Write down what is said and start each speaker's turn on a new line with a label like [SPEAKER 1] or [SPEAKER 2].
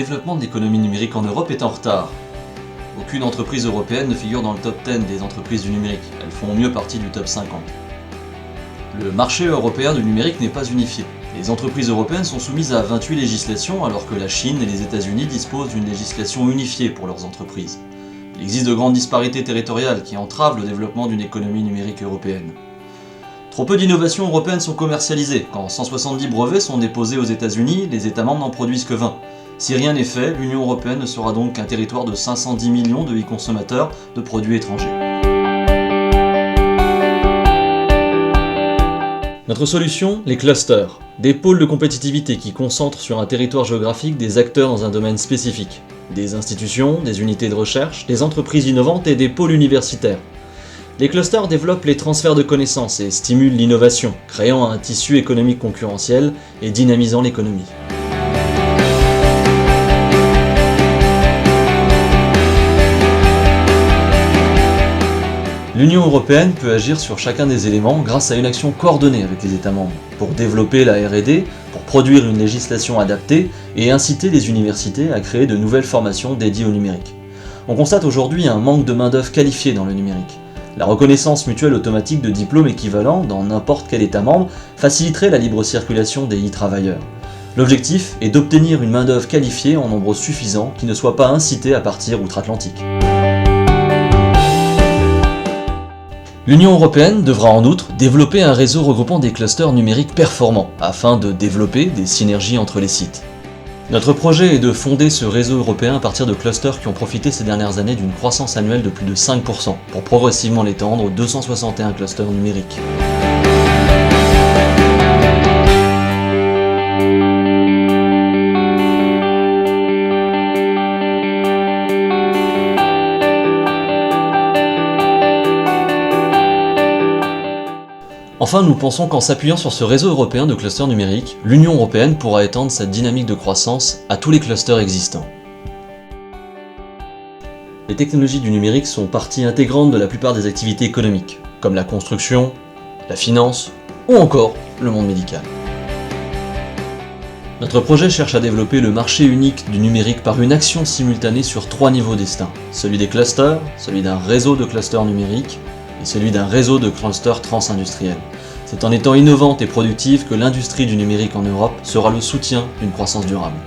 [SPEAKER 1] développement de l'économie numérique en Europe est en retard. Aucune entreprise européenne ne figure dans le top 10 des entreprises du numérique, elles font au mieux partie du top 50. Le marché européen du numérique n'est pas unifié. Les entreprises européennes sont soumises à 28 législations alors que la Chine et les États-Unis disposent d'une législation unifiée pour leurs entreprises. Il existe de grandes disparités territoriales qui entravent le développement d'une économie numérique européenne. Trop peu d'innovations européennes sont commercialisées. Quand 170 brevets sont déposés aux États-Unis, les États membres n'en produisent que 20. Si rien n'est fait, l'Union européenne ne sera donc qu'un territoire de 510 millions de e-consommateurs de produits étrangers. Notre solution, les clusters, des pôles de compétitivité qui concentrent sur un territoire géographique des acteurs dans un domaine spécifique. Des institutions, des unités de recherche, des entreprises innovantes et des pôles universitaires. Les clusters développent les transferts de connaissances et stimulent l'innovation, créant un tissu économique concurrentiel et dynamisant l'économie. L'Union européenne peut agir sur chacun des éléments grâce à une action coordonnée avec les États membres, pour développer la R&D, pour produire une législation adaptée et inciter les universités à créer de nouvelles formations dédiées au numérique. On constate aujourd'hui un manque de main-d'œuvre qualifiée dans le numérique. La reconnaissance mutuelle automatique de diplômes équivalents dans n'importe quel État membre faciliterait la libre circulation des e-travailleurs. L'objectif est d'obtenir une main-d'œuvre qualifiée en nombre suffisant qui ne soit pas incitée à partir outre-Atlantique. L'Union européenne devra en outre développer un réseau regroupant des clusters numériques performants afin de développer des synergies entre les sites. Notre projet est de fonder ce réseau européen à partir de clusters qui ont profité ces dernières années d'une croissance annuelle de plus de 5% pour progressivement l'étendre aux 261 clusters numériques. Enfin, nous pensons qu'en s'appuyant sur ce réseau européen de clusters numériques, l'Union européenne pourra étendre cette dynamique de croissance à tous les clusters existants. Les technologies du numérique sont partie intégrante de la plupart des activités économiques, comme la construction, la finance ou encore le monde médical. Notre projet cherche à développer le marché unique du numérique par une action simultanée sur 3 niveaux distincts, celui des clusters, celui d'un réseau de clusters numériques et celui d'un réseau de clusters transindustriels. C'est en étant innovante et productive que l'industrie du numérique en Europe sera le soutien d'une croissance durable.